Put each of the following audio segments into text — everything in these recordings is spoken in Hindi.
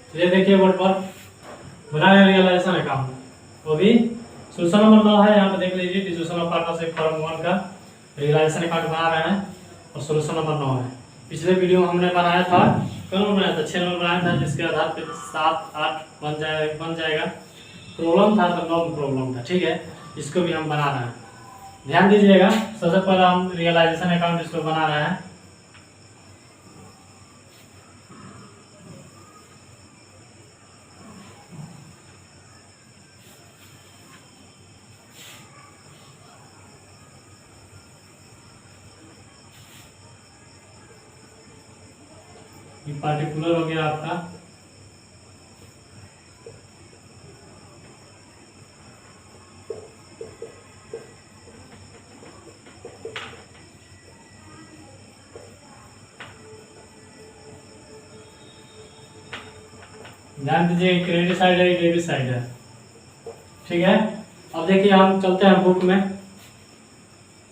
ये देखिए बोर्ड पर बना रियलाइजेशन अकाउंट, वो भी सोल्यूशन नंबर 9 है। यहाँ पे देख लीजिए डिस्ट्रीब्यूशन ऑफ पार्टनर्स एक फॉर्म 1 का रियलाइजेशन अकाउंट बना रहे हैं और सोल्यूशन नंबर 9 है। पिछले वीडियो में हमने बनाया था, कौन नंबर बनाया था, 6 नंबर बनाया था, जिसके आधार पर 7 8 बन जाएगा। प्रॉब्लम था तो 9 प्रॉब्लम था, ठीक है। इसको भी हम बना रहे हैं, ध्यान दीजिएगा। सबसे पहले हम रियलाइजेशन अकाउंट इसको बना रहे हैं। ये पार्टिकुलर हो गया आपका, ध्यान दीजिए क्रेडिट साइड है, डेबिट साइड है, ठीक है। अब देखिए हम चलते हैं बुक में,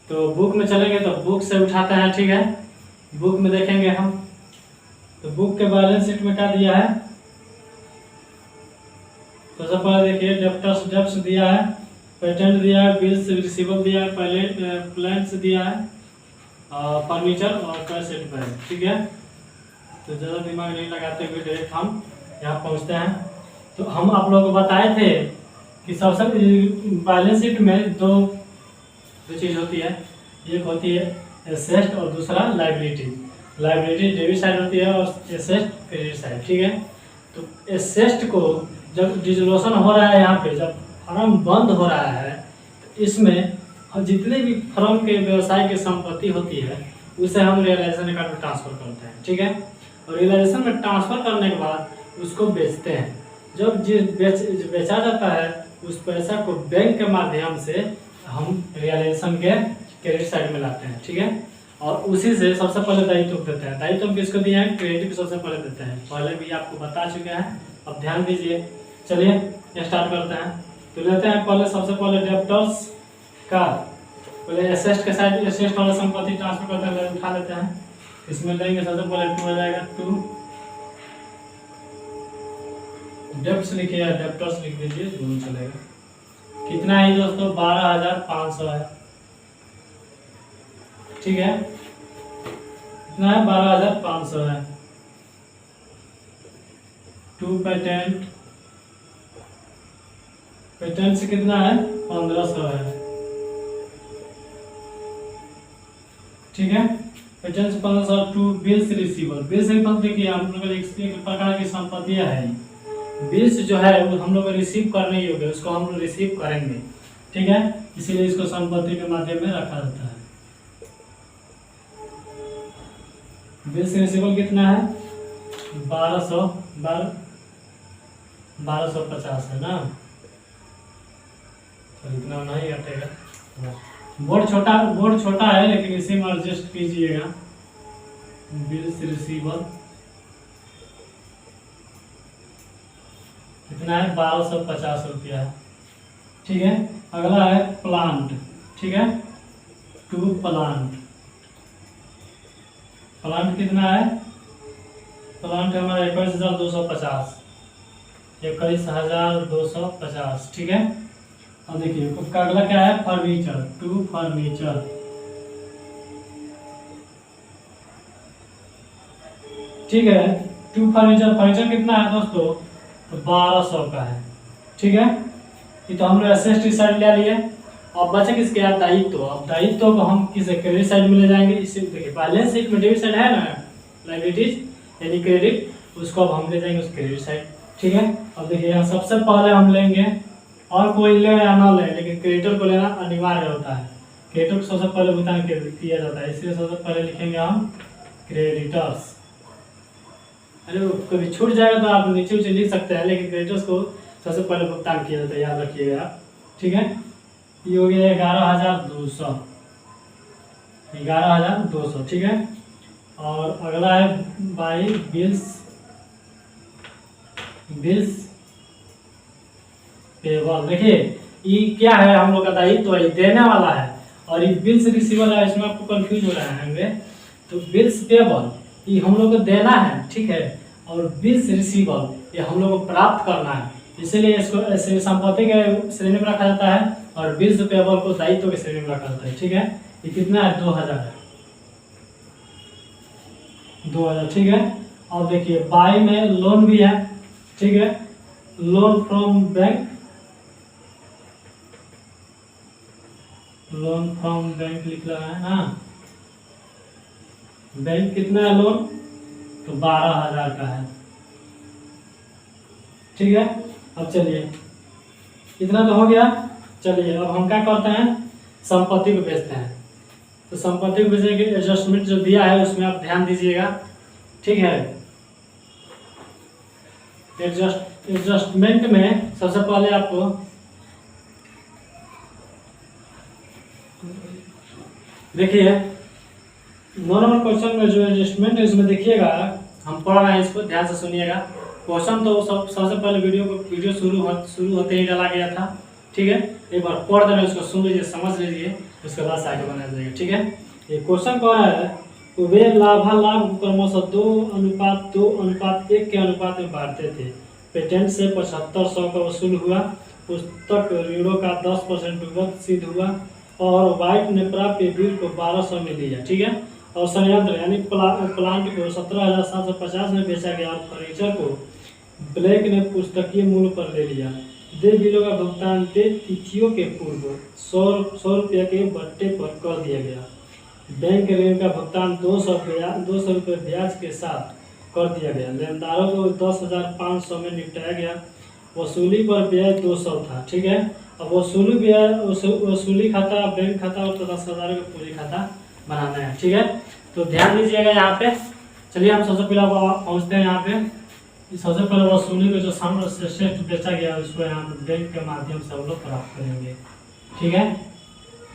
तो बुक में चलेंगे तो बुक से उठाते हैं, ठीक है। बुक में देखेंगे हम, तो बुक के बैलेंस शीट में क्या दिया है, तो सबसे पहले देखिए डेब्ट्स दिया है, पेटेंट दिया है, बिल्स रिसीवेबल दिया है, प्लांट्स दिया है, फर्नीचर और कैसेट पर, ठीक है। तो ज़्यादा दिमाग नहीं लगाते हुए डायरेक्ट हम यहाँ पहुँचते हैं। तो हम आप लोगों को बताए थे कि सबसे बैलेंस शीट में दो चीज़ होती है, एक होती है एसेट और दूसरा लायबिलिटी। लायबिलिटी डेबिट साइड होती है और एसेट क्रेडिट साइड, ठीक है। तो एसेट को जब डिसोल्यूशन हो रहा है, यहाँ पे जब फर्म बंद हो रहा है, तो इसमें जितने भी फर्म के व्यवसाय की संपत्ति होती है उसे हम रियलाइजेशन अकाउंट में ट्रांसफर करते हैं, ठीक है। और रियलाइजेशन में ट्रांसफर करने के बाद उसको बेचते हैं। जब बेचा जाता है उस पैसा को बैंक के माध्यम से हम रियलाइजेशन के क्रेडिट साइड में लाते हैं, ठीक है। और उसी से सबसे पहले दायित्व देते हैं। दायित्व किसको दिए हैं, क्रेडिट सबसे पहले देते हैं, पहले भी आपको बता चुके हैं। अब ध्यान दीजिए, चलिए स्टार्ट करते हैं। तो लेते हैं पहले, सबसे पहले डेब्टर्स का, पहले एसेट के साइड, एसेट वाला संपत्ति ट्रांसफर करते हैं, उठा लेते हैं। इसमें लेंगे सबसे पहले 2 आ जाएगा, 2 डेब्ट्स लिखिए या डेब्टर्स लिख दीजिए, दोनों चलेगा। कितना है दोस्तों, 12,500 है, ठीक है। कितना है, 12,500 है। 2 पेटेंट, पेटेंट से कितना है, 1500 है, ठीक है। पेटेंट से 1500। 2 बिल्स रिसीवेबल, बिल्स रिसीवेबल देखिए हम लोग एक प्रकार की संपत्तियां है। बिल्स जो है वो हम लोग रिसीव करने योग्य, उसको हम लोग रिसीव करेंगे, ठीक है। इसीलिए इसको संपत्ति के माध्यम में रखा जाता है। बिल्स रिसीवेबल कितना है, 1250 है ना, तो इतना नहीं घटेगा। बोर्ड छोटा है लेकिन इसी में एडजस्ट कीजिएगा। बिल्स रिसीवेबल कितना है, 1250 रुपया है, ठीक है। अगला है प्लांट, ठीक है। 2 प्लांट, प्लांट कितना है, प्लांट हमारा 21,250, 21,250, ठीक है। अब देखिए उसका अगला क्या है, फर्नीचर। 2 फर्नीचर, ठीक है। 2 फर्नीचर, फर्नीचर कितना है दोस्तों, तो 1200 का है, ठीक है। ये तो हम लोग एसेट साइड ले लिए। अब बचे किसके, दायित्व। अब दायित्व को हम किस क्रेडिट साइड में ले जाएंगे। इसे देखिए बैलेंस शीट में डेबिट साइड है ना, लायबिलिटीज यानी क्रेडिट, उसको अब हम ले जाएंगे उस क्रेडिट साइड, ठीक है। अब देखिए यहाँ सबसे पहले हम लेंगे, और कोई ले या ना ले, लेकिन क्रेडिटर को लेना अनिवार्य होता है। क्रेडिटर को सबसे पहले भुगतान किया जाता है, इसलिए सबसे पहले लिखेंगे हम क्रेडिटर्स। अरे कभी छूट जाएगा तो आप नीचे लिख सकते हैं, लेकिन क्रेडिटर्स को सबसे पहले भुगतान किया जाता है, याद रखिएगा आप, ठीक है। ये हो गया 11,200, 11,200, ठीक है। और अगला है बाई बिल्स पेबल। देखिए ये क्या है, हम लोग का दायित्व है, देने वाला है, और ये बिल्स रिसीवेबल है, इसमें आपको कंफ्यूज हो रहा है। तो बिल्स पेबल ये हम लोग को देना है, ठीक है। और बिल्स रिसीवल ये हम लोग को प्राप्त करना है, इसीलिए इसको ऐसे संपत्ति के श्रेणी में रखा जाता है और बिल्स पेबल को दायित्व के श्रेणी में रखा जाता है। ठीक है, ये कितना है 2000 है, 2000। ठीक है, और देखिए बाई में लोन भी है। ठीक है, loan from bank, loan from bank लिख रहा है ना, बैंक कितना है लोन, तो 12,000 का है। ठीक है, अब चलिए इतना तो हो गया। चलिए अब हम क्या करते हैं, संपत्ति को बेचते हैं। तो संपत्ति को बेचने के एडजस्टमेंट जो दिया है उसमें आप ध्यान दीजिएगा। ठीक है, एडजस्टमेंट में सबसे पहले आपको देखिए नॉर्मल क्वेश्चन में जो एडजस्टमेंट है इसमें देखिएगा, हम पढ़ रहे हैं, इसको ध्यान से सुनिएगा। क्वेश्चन तो सबसे पहले वीडियो शुरू होते ही डाला गया था। ठीक है, एक बार पढ़ देना, उसको सुन लीजिए, समझ लीजिए, उसके बाद से आगे बनाया जाएगा। ठीक है, ये क्वेश्चन कौन है, वे लाभालाभ क्रमशः 2:2:1 के अनुपात में बांटते थे। पेटेंट से 7500 का वसूल हुआ, पुस्तक ऋणों का 10% विगत सिद्ध हुआ और वाइट ने प्राप्त बिल को 1200 में लिया। ठीक है, और संयंत्र यानी प्लांट को 17,750 में बेचा गया और फर्नीचर को ब्लैक ने पुस्तकीय मूल्य पर ले लिया। दे बिलों का भुगतान दे तिथियों के पूर्व 100 रुपये के बट्टे पर कर दिया गया। बैंक ऋण का भुगतान 200 रुपये ब्याज के साथ कर दिया गया। लेनदारों को 10,500 में निपटाया गया। वसूली पर ब्याज 200 था। ठीक है, अब वसूली खाता, बैंक खाता और 10,000 का पूरी खाता बनाना है। ठीक है, तो ध्यान दीजिएगा यहाँ पे। चलिए हम सबसे पहले पहुँचते हैं यहाँ पे। सबसे पहले वसूली को जो श्रेष्ठ बेचा गया उसको यहाँ पे बैंक के माध्यम से हम लोग प्राप्त करेंगे। ठीक है,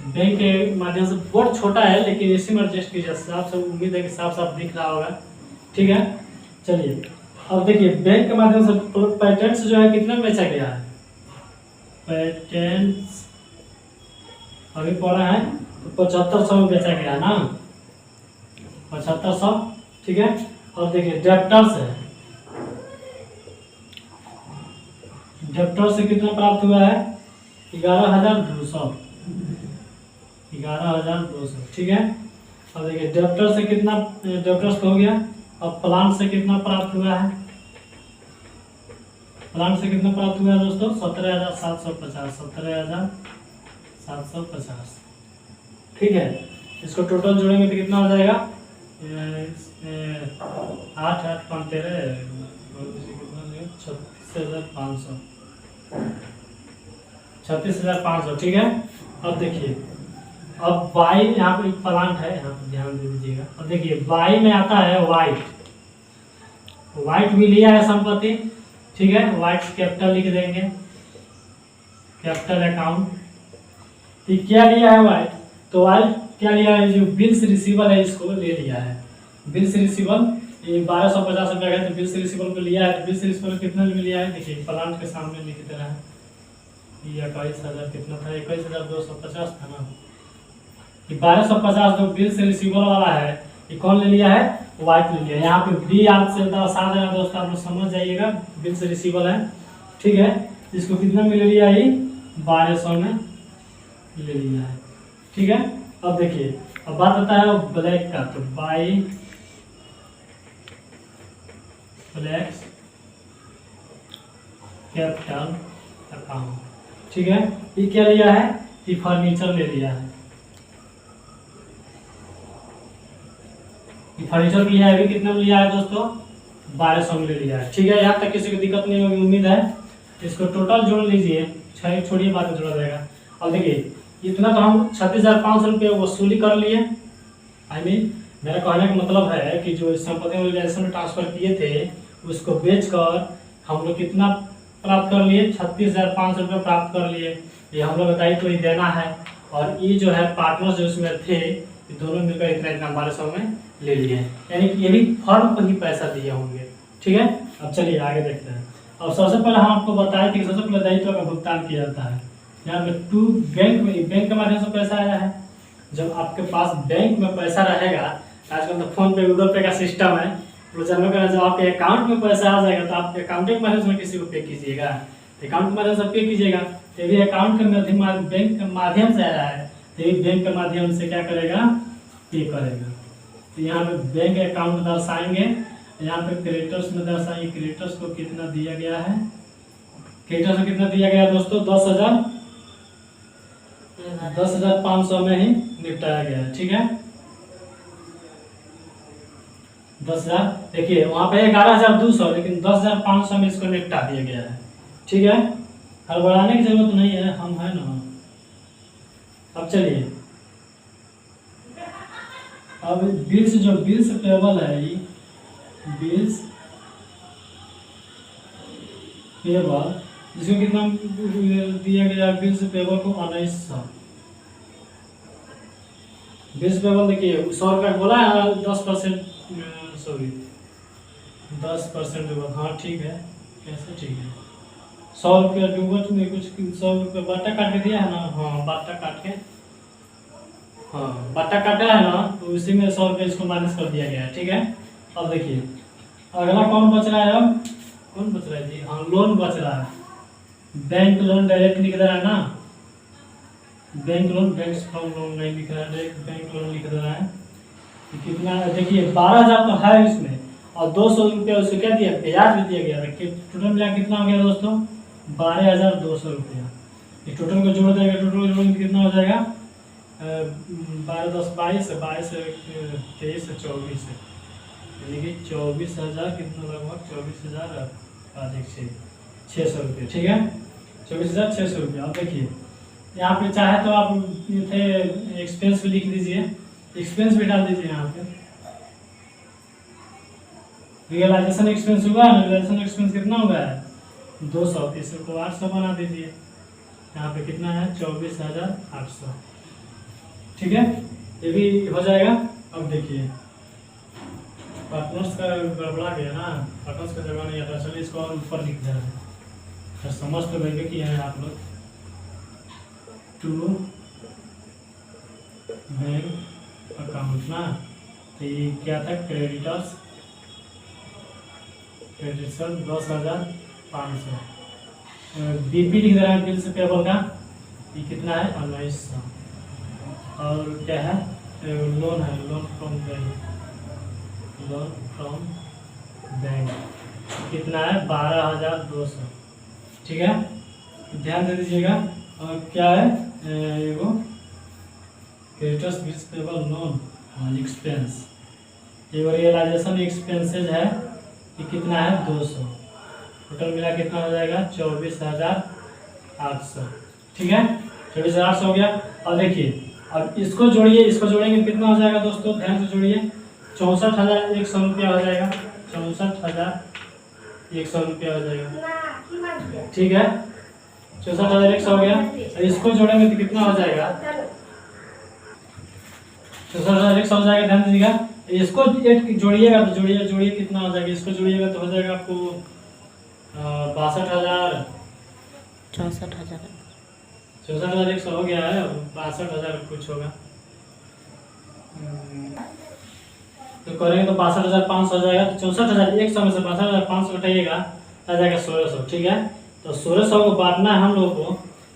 बैंक के माध्यम से बहुत छोटा है लेकिन इसी में एडजस्ट कीजिए, साफ साफ उम्मीद है कि साफ साफ दिख रहा होगा। ठीक है, चलिए अब देखिए बैंक के माध्यम से पेटेंट्स जो है कितना बेचा गया है, पेटेंट्स अभी पढ़ा है तो 7500 में बेचा गया ना, 7500। ठीक है, और देखिए डेप्टर्स है, डेप्टर से कितना प्राप्त हुआ है 11,200, 11,200। ठीक है, अब देखिए डेप्टर से कितना, डेप्टर्स तो हो गया। अब प्लांट से कितना प्राप्त हुआ है, प्लांट से कितना प्राप्त हुआ है दोस्तों 17,750, 17,750। ठीक है, इसको टोटल जोड़ेंगे तो कितना हो जाएगा 8 8 5 13 36,500, 36,500। ठीक है, अब देखिए अब वाई यहाँ पे एक प्लांट है, यहाँ पे ध्यान दे दीजिएगा। अब देखिए वाई में आता है वाइट, वाइट भी लिया है संपत्ति। ठीक है, वाइट कैपिटल लिख देंगे, कैपिटल अकाउंट। तो क्या लिया है वाइट, तो वाइट क्या लिया है, जो बिल्स रिसीवल है इसको ले लिया है। बिल्स रिसीवल ये 1250 रुपया है, तो बिल्स रिसीवल को लिया है। तो बिल्स रिसीवल कितना में लिया है, देखिए प्लांट के सामने लिख दे रहा है, ये 21,000 कितना था, 21,250 था ना। 1250 जो बिल्स रिसीवल वाला है ये कौन ले लिया है, वाइट ले लिया। यहाँ पे बी याद से साथ है दोस्तों, आप लोग समझ जाइएगा, बिल्स रिसीवल है। ठीक है, इसको कितना में ले लिया, ये 1200 में ले लिया है। ठीक है, अब देखिए अब बात आता है ब्लैक का, तो बाई ब्लैक कैपिटल अकाउंट। ठीक है, ये क्या लिया है, ये फर्नीचर ले लिया है, ये फर्नीचर लिया है। अभी कितना में लिया है दोस्तों 1200 में ले लिया है। ठीक है, यहाँ तक किसी को दिक्कत नहीं होगी उम्मीद है। इसको टोटल जोड़ लीजिए, छोड़िए बात जोड़ा जाएगा। अब देखिए इतना तो हम 36,500 रुपये वसूली कर लिए। आई मीन मेरा कहने का मतलब है कि जो संपत्ति वैल्यूएशन में ट्रांसफर किए थे उसको बेचकर हम लोग कितना प्राप्त कर लिए, 36,500 रुपये प्राप्त कर लिए। ये हम लोग दायित्व ही देना है, और ये जो है पार्टनर्स जो इसमें थे ये दोनों मिलकर इतना 1200 में ले लिए, यानी कि ये भी फर्म को ही पैसा दिए होंगे। ठीक है, अब चलिए आगे देखते हैं। अब सबसे पहले हम आपको बताया कि सबसे पहले दायित्व का भुगतान किया जाता है। यहाँ पे टू बैंक में, बैंक के माध्यम से पैसा आया है। जब आपके पास बैंक में पैसा रहेगा, आजकल तो फोन पे गूगल पे का सिस्टम है, तो जानना करना, जब आपके अकाउंट में पैसा आ जाएगा तो आप अकाउंटिंग के माध्यम से किसी को पे कीजिएगा, अकाउंट के माध्यम से पे कीजिएगा। तो ये अकाउंट के माध्यम, बैंक के माध्यम से आ रहा है, तो ये बैंक के माध्यम से क्या करेगा, पे करेगा। तो यहाँ पे बैंक अकाउंट दर्शाएंगे, यहाँ पे क्रेडिटर्स में दर्शाएंगे क्रेडिटर्स को कितना दिया गया है, क्रेडिटर्स को कितना दिया गया दोस्तों 10,500 में ही निपटाया गया है। ठीक है, 10,000, देखिए वहाँ पे 11,200, लेकिन 10,500 में इसको निपटा दिया गया है। ठीक है, हड़बड़ाने की जरूरत नहीं है, हम है ना। अब चलिए, अब बिल्स, जो बिल्स पेबल है, ये बिल्स पेबल, जिसको कितना दिया गया बिल्स पेबल को 1900। बिल्स पेबल देखिए 100 रुपया बोला है, 10%, सॉरी 10%, हाँ ठीक है, कैसे ठीक है, 100 रुपया डूबट में कुछ 100 रुपया बाटा काट के दिया है ना, हाँ बाटा काट के, हाँ बाटा काटा है ना, तो उसी में 100 रुपये इसको माइनस कर दिया गया है। ठीक है, अब देखिए अगला कौन बच रहा है, अब कौन बच रहा है जी, हाँ लोन बच रहा है। बैंक लोन डायरेक्ट लिख रहा है ना, bank loan, bank from loan नहीं लिख रहा है, डायरेक्ट बैंक लोन लिख रहा है। कितना देखिए 12,000 तो है इसमें, और 200 रुपया उसको क्या दिया, ब्याज भी दिया गया। देखिए टोटल मिला कितना हो गया दोस्तों, 12,200 रुपया। इस टोटल को जोड़ देगा, टोटल को जोड़ कितना हो जाएगा, 12 10 22, 22 23 24, यानी कि 24,000, कितना लगभग 24,000 600 रुपये। ठीक है, 24,600 रुपया। अब देखिए यहाँ पे चाहे तो आप थे एक्सपेंस भी लिख दीजिए, एक्सपेंस भी डाल दीजिए यहाँ पे। रियलाइजेशन एक्सपेंस हुआ है, रियलाइजेशन एक्सपेंस कितना हुआ है 200, इसको 800 बना दीजिए। यहाँ पे कितना है 24,800। ठीक है, ये भी हो जाएगा। अब देखिए पार्टनर्स का गड़बड़ा गया ना, पार्टनर्स का जगह नहीं आता, चलिए इसको और ऊपर लिख दे रहे हैं, तो समझ तो गए कि है आप लोग। टू बैंक अकाउंट ना, तो ये क्या था, क्रेडिटर्स 10,500, बीपी लिख दे रहा है, बिल्स पेबल का, ये कितना है 1900। और क्या है, लोन है, loan from bank, loan from bank कितना है 12,200। ठीक है, ध्यान दे दीजिएगा। और क्या है, वो creditors bills payable loan expense, ये रियलाइजेशन एक्सपेंसेज है, ये कितना है 200, टोटल मिला कितना हो जाएगा 24,800। ठीक है, 24,800 हो गया। और देखिए अब इसको जोड़िए, इसको जोड़ेंगे कितना हो जाएगा दोस्तों, ध्यान से जोड़िए, 64,100 रुपया हो जाएगा, 64,100 रुपया हो जाएगा। ठीक है, 64,100 हो गया। इसको जोड़ेंगे तो कितना हो जाएगा 64,100 हो जाएगा, ध्यान दीजिएगा। इसको जोड़िएगा तो जोड़िए कितना हो जाएगा, इसको जोड़िएगा तो हो जाएगा आपको 62,000, 64,100 हो गया है, 62,000 कुछ होगा, तो करेंगे तो 62,500 हो जाएगा। तो 64,100 में से 62,500 घटाइएगा, आ जाएगा 1,600। ठीक है, तो 1,600 को बांटना है हम लोग को,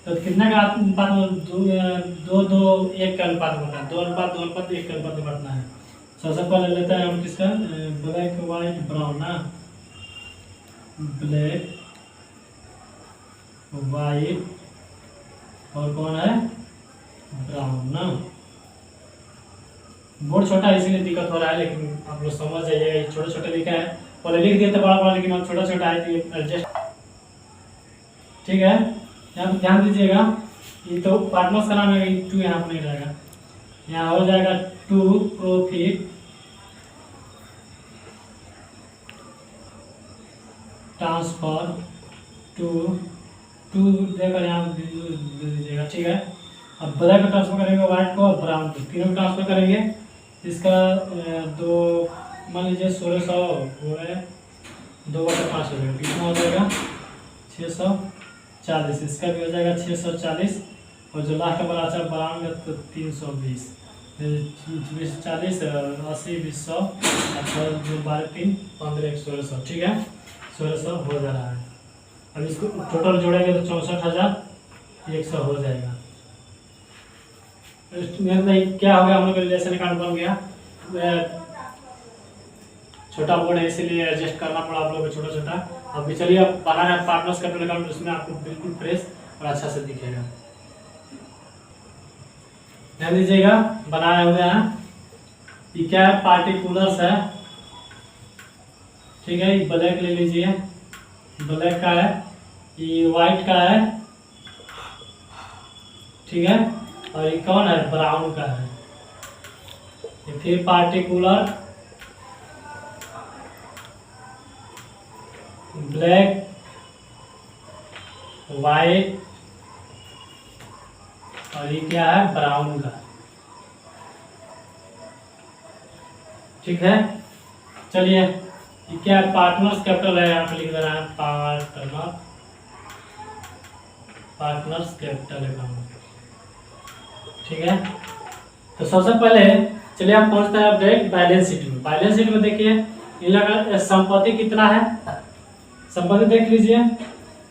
तो कितना का अनुपात, 2:1 का अनुपात बनता है, 2:1 का अनुपात बांटना है। सबसे पहले लेते हैं हम किसका, ब्लैक वाइट ब्राउन ना, ब्लैक वाइट और कौन है ब्राउन ना। बोर्ड छोटा है इसीलिए दिक्कत हो रहा है, लेकिन आप लोग समझ जाइएगा, ये छोटे छोटे लिखा है, पहले लिख दिए थे बड़ा बड़ा, लेकिन अब छोटा छोटा है तो एडजस्ट। ठीक है, यहाँ पे ध्यान दीजिएगा, ये तो पार्टनर्स का नाम है, 2 यहाँ पर नहीं रहेगा, यहाँ हो जाएगा 2 प्रॉफिट ट्रांसफर टू देकर यहाँ दे दीजिएगा। ठीक है, अब ब्लैक को ट्रांसफर करेंगे, व्हाइट को और ब्राउन को, तीनों को ट्रांसफर करेंगे। इसका 2 मान लीजिए 1,600 हुए, 2/5 हो जाएगा, कितना हो जाएगा 640। इसका भी हो जाएगा 640, और जो लास्ट का बड़ा ब्राउन का तो 320। 20 40 80 20 100 12 3 15 1 1600, ठीक है 1600 हो जा रहा है। अब इसको टोटल जोड़ेंगे तो 64,100 हो जाएगा। मतलब क्या हो गया, हम लोग का रिलेशन अकाउंट बन गया। छोटा बोर्ड है इसीलिए एडजस्ट करना पड़ा आप लोगों को छोटा छोटा। अब चलिए अब बना है पार्टनर्स कैपिटल अकाउंट, उसमें आपको बिल्कुल फ्रेश और अच्छा से दिखेगा। ध्यान दीजिएगा, बनाए हुए हैं। ये क्या है, पार्टिकुलर्स है, ठीक है। ये ब्लैक ले लीजिए, ब्लैक का है। ये व्हाइट का है, ठीक है। और ये कौन है, ब्राउन का है। ये फिर पार्टिकुलर ब्लैक, वाइट, और ये क्या है, ब्राउन का, ठीक है। चलिए ये क्या है, पार्टनर्स कैपिटल है, यहाँ पे लिख दे रहा है पार्टनर्स कैपिटल अकाउंट, ठीक है। तो सबसे पहले चलिए आप पहुंचते हैं अपडेट बैलेंस शीट में। बैलेंस शीट में देखिए इन लगा संपत्ति कितना है, संपत्ति देख लीजिए।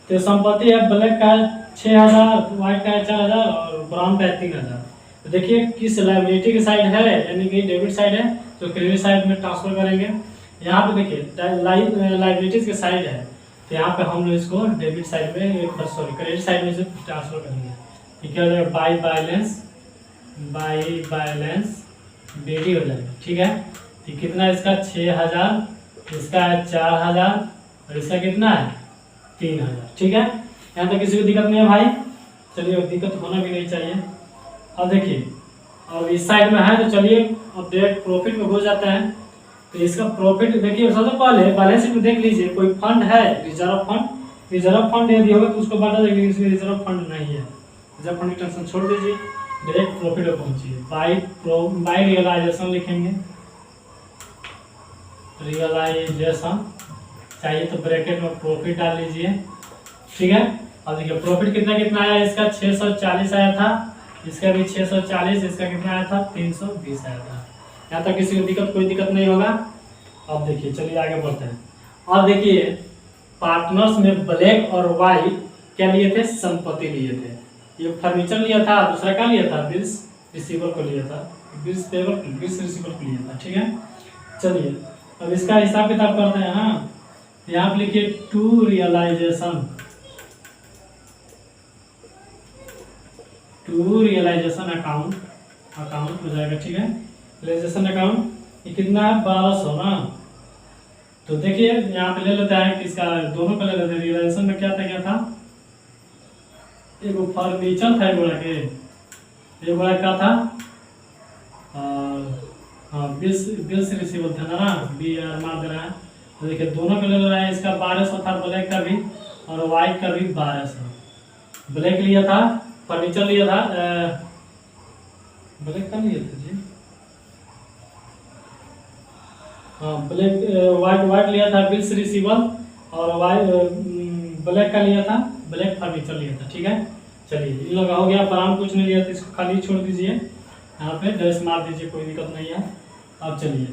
तो संपत्ति है ब्लैक का 6,000, व्हाइट का 4,000 और ब्राउन का 3,000। तो देखिए किस लायबिलिटी की साइड है, यानी कि डेबिट साइड है, तो क्रेडिट साइड में ट्रांसफर करेंगे। यहाँ पे देखिए लायबिलिटीज की साइड है, तो यहाँ पे हम लोग इसको डेबिट साइड में, सॉरी क्रेडिट साइड में से ट्रांसफर करेंगे। ये क्या हो जाएगा, बाई बैलेंस बीडी हो जाएगा, ठीक है। तो कितना इसका 6,000, इसका है 4,000 और इसका कितना है 3,000, ठीक है। यहाँ तक किसी को दिक्कत नहीं है भाई, चलिए दिक्कत होना भी नहीं चाहिए। अब देखिए अब इस साइड में है, तो चलिए अब डायरेक्ट प्रॉफिट में घुस जाते हैं। तो इसका प्रॉफिट देखिए, सबसे पहले बैलेंस शीट में देख लीजिए कोई फंड है, रिजर्व फंड यदि होगा तो उसको बांटा जाएगा, इसमें रिजर्व फंड नहीं है। रिजर्व फंड की टेंशन छोड़ दीजिए, डायरेक्ट प्रॉफिट में पहुंचिए। बाय रियलाइजेशन लिखेंगे, रियलाइजेशन चाहिए तो ब्रैकेट में प्रॉफिट डाल लीजिए, ठीक है। अब देखिए प्रॉफिट कितना कितना आया, इसका 640 आया था, इसका भी 640, इसका कितना आया था 320 आया था। यहाँ तक किसी को कोई दिक्कत नहीं होगा। अब देखिए चलिए आगे बढ़ते हैं। अब देखिए पार्टनर्स में ब्लैक और व्हाइट क्या लिए थे, संपत्ति लिए थे। ये फर्नीचर लिया था, दूसरा क्या लिया था, बिल्स रिसीवर को लिया था, बिल्स रिसीवर को लिया था, ठीक है। चलिए अब इसका हिसाब किताब करते हैं। हाँ, यहाँ पे लिखिए टू रियलाइजेशन अकाउंट हो जाएगा, ठीक है। रियलाइजेशन अकाउंट ये कितना है, 1200 ना। तो देखिए यहाँ पे ले लेते हैं, किसका, दोनों का ले लेते हैं। रियलाइजेशन में क्या था, एक फर्नीचर था, एक बड़ा क्या था, हाँ बिल्स रिसीवेबल था ना, बी आर मार दे रहा है। तो देखिए दोनों का ले रहा है, इसका 1200 था ब्लैक का भी और व्हाइट का भी 1200। ब्लैक लिया था, फर्नीचर लिया था, ब्लैक का लिया था जी, हाँ ब्लैक, व्हाइट लिया था बिल्स रिसीवेबल, और व्हाइट ब्लैक का लिया था, ब्लैक फर्नीचर लिया था, ठीक है। चलिए इन लोग हो गया, ब्राउन कुछ नहीं लिया था, इसको खाली छोड़ दीजिए, यहाँ पे डैश मार दीजिए, कोई दिक्कत नहीं है। अब चलिए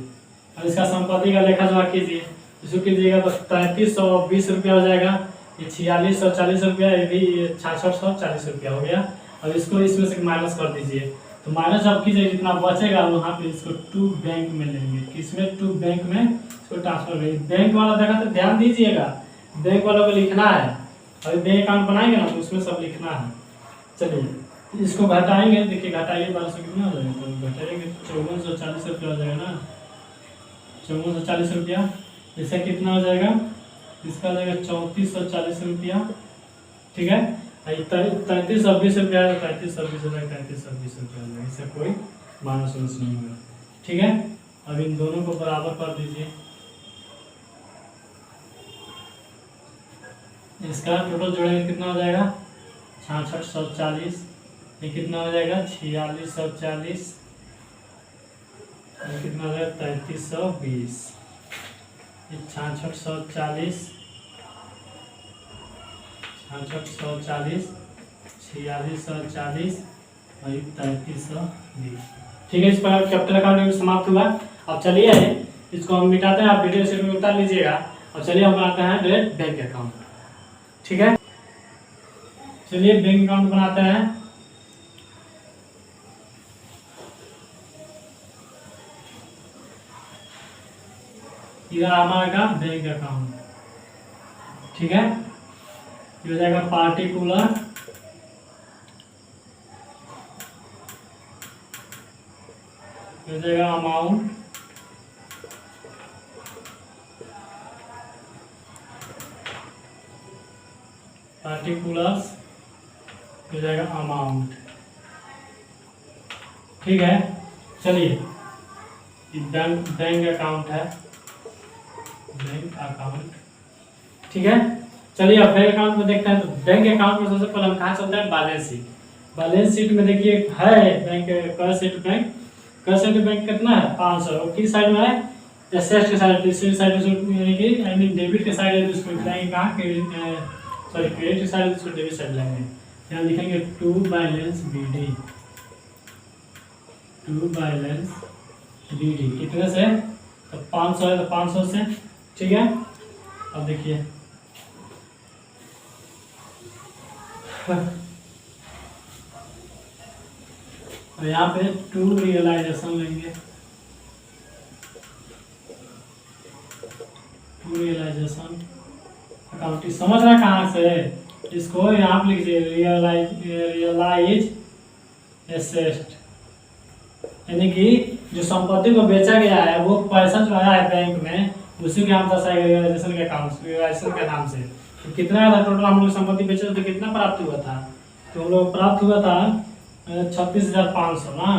अब इसका संपत्ति का लेखा जोखा कीजिए, इसको कीजिएगा तो 3320 रुपया हो जाएगा। ये 4640 रुपया, ये भी 6640 रुपया हो गया। अब इसको इसमें से माइनस कर दीजिए, तो माइनस आप कीजिए, जितना बचेगा वहाँ पे इसको टू बैंक में लेंगे, किसमें, टू बैंक में इसको ट्रांसफर करेंगे। बैंक वाला देखा तो ध्यान दीजिएगा, बैंक वालों को लिखना है, अभी बैंक अकाउंट बनाएंगे ना तो उसमें सब लिखना है। चलिए इसको घटाएंगे, देखिए घटाइए 1200 कितना हो जाएगा, तो घटाएंगे 5440 रुपया हो जाएगा ना, 5440 रुपया। इसका कितना हो जाएगा, इसका हो जाएगा 3440 रुपया, ठीक है। 3320 रुपया, 3320 रुपया, 3320 रुपया, इससे कोई माइनस नहीं होगा, ठीक है। अब इन दोनों को बराबर कर दीजिए, इसका टोटल जोड़ेंगे कितना हो जाएगा, 6640, ये कितना हो जाएगा 4640, ये कितना हो जाएगा 3320, ये 6640, 4640, और 3320, ठीक है, इस पर कैपिटल अकाउंट समाप्त हुआ। अब चलिए इसको हम मिटाते हैं, आप डिटेल शीट में उतार लीजिएगा। अब चलिए हम बनाते हैं डायरेक्ट बैंक अकाउंट। ठीक है, चलिए बैंक अकाउंट बनाते हैं। ये हमारा बैंक अकाउंट। ठीक है, ये हो जाएगा पार्टिकुलर हो जाएगा अमाउंट, पार्टिकुलर्स हो जाएगा अमाउंट। ठीक है, चलिए बैंक अकाउंट है, बैंक अकाउंट। ठीक है, चलिए अब बैंक अकाउंट में देखते हैं। तो बैंक अकाउंट में सबसे पहले हम कहाँ चलते हैं, बैलेंस शीट। बैलेंस शीट में देखिए है bank cash bank, cash bank कितना है 500। और किस साइड में है, एसेट के साइड, इसी साइड यानी कि आई मीन डेबिट के साइड है, उसको लिखाएंगे कहाँ, सॉरी क्रेडिट के साइड, उसको डेबिट साइड लाएंगे। यहाँ लिखेंगे to balance BD, to balance BD कितने से, तो 500 है, तो 500 से। ठीक है, अब देखिए और यहाँ पे टू रियलाइजेशन लेंगे, टू रियलाइजेशन अकाउंट। समझ रहा कहाँ से, इसको यहाँ पे लिखिए रियलाइज एसेट, यानी कि जो संपत्ति को बेचा गया है वो पैसा जो आया है बैंक में, उसी के हम दर्शाएंगे रियलाइजेशन के अकाउंट, रियलाइजेशन के नाम से। तो कितना था टोटल हम लोग संपत्ति बेचे थे, तो कितना प्राप्त हुआ था, तो हम लोग प्राप्त हुआ था 36,500 ना,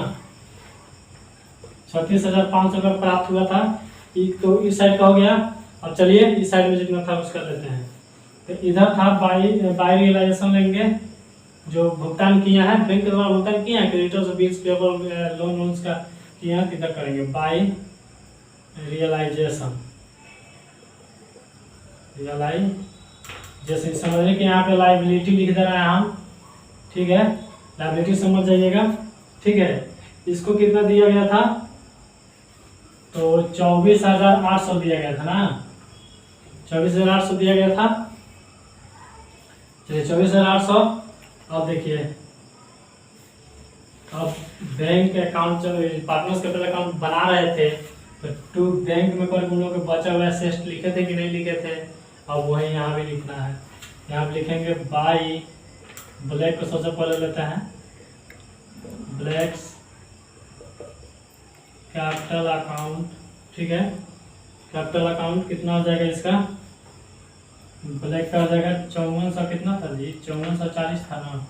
36,500 का प्राप्त हुआ था। तो इस साइड का हो गया। अब चलिए इस साइड में जितना था उसका लेते हैं। तो इधर था बाई रियलाइजेशन लेंगे, जो भुगतान किया है बैंक के द्वारा भुगतान किया है, creditors bills payable loan loans का किया है, इधर करेंगे बाई रियलाइजेशन, जैसे समझिए कि यहाँ पे लाइबिलिटी लिख दे रहे हैं हम। ठीक है, लाइबिलिटी समझ जाइएगा। ठीक है, इसको कितना दिया गया था, तो 24,800 दिया गया था ना, 24,800 दिया गया था। चलिए 24,800। अब देखिए, अब बैंक अकाउंट जब पार्टनर्स कैपिटल अकाउंट बना रहे थे तो टू बैंक में पर उन लोगों के बचा हुआ असेट लिखे थे कि नहीं लिखे थे, अब वही यहाँ भी लिखना है। यहाँ पे लिखेंगे बाई, ब्लैक को सबसे पहले लेते हैं, ब्लैक्स कैपिटल अकाउंट। ठीक है, कैपिटल अकाउंट कितना हो जाएगा इसका, ब्लैक का हो जाएगा 5400, कितना था जी 5440 था ना।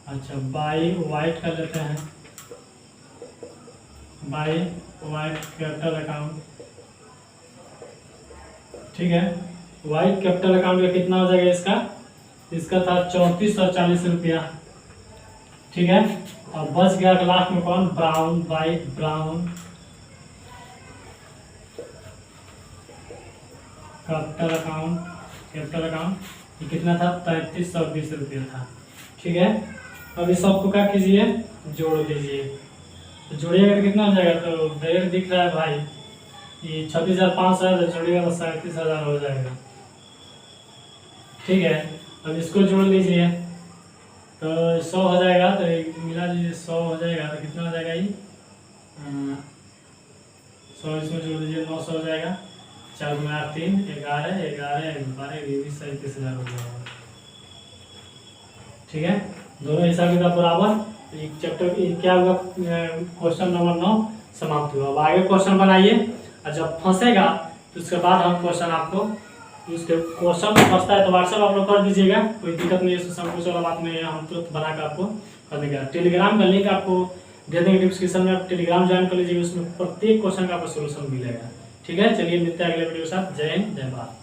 अच्छा, बाई वाइट का लेते हैं, बाई वाइट कैपिटल अकाउंट। ठीक है, वाइट कैपिटल अकाउंट का कितना हो जाएगा इसका था 3440 रुपया। ठीक है, और बच गया लास्ट में कौन, brown, white brown capital account ये कितना था 3320 रुपया था। ठीक है, अब इस सबको क्या कीजिए, जोड़ दीजिए। तो जोड़िएगा तो कितना हो जाएगा, तो डायरेक्ट दिख रहा है भाई, ये 36,500 है, तो जोड़िएगा तो 37,000 हो जाएगा। ठीक है, अब इसको जोड़ लीजिए तो 100 हो जाएगा, तो मिला लीजिए 100 हो जाएगा, तो कितना हो जाएगा ये 100, इसमें जोड़ दीजिए 900 हो जाएगा। 4 गुना 3 11 11 12 20 37,000 हो जाएगा। ठीक है, दोनों हिसाब किताब बराबर। एक चैप्टर क्या हुआ, क्वेश्चन नंबर 9 समाप्त हुआ। अब आगे क्वेश्चन बनाइए, और जब फंसेगा तो उसके बाद हम क्वेश्चन आपको, उसके क्वेश्चन फंसता है तो व्हाट्सएप आप लोग कर दीजिएगा, कोई दिक्कत नहीं है, संकोच वाला बात नहीं है, हम तुरंत बना कर आपको कर देंगे। टेलीग्राम का लिंक आपको दे देंगे डिस्क्रिप्शन में, आप टेलीग्राम ज्वाइन कर लीजिएगा, उसमें प्रत्येक क्वेश्चन का आपको सोल्यूशन मिलेगा। ठीक है, चलिए मिलते हैं अगले वीडियो के साथ। जय हिंद, जय भारत।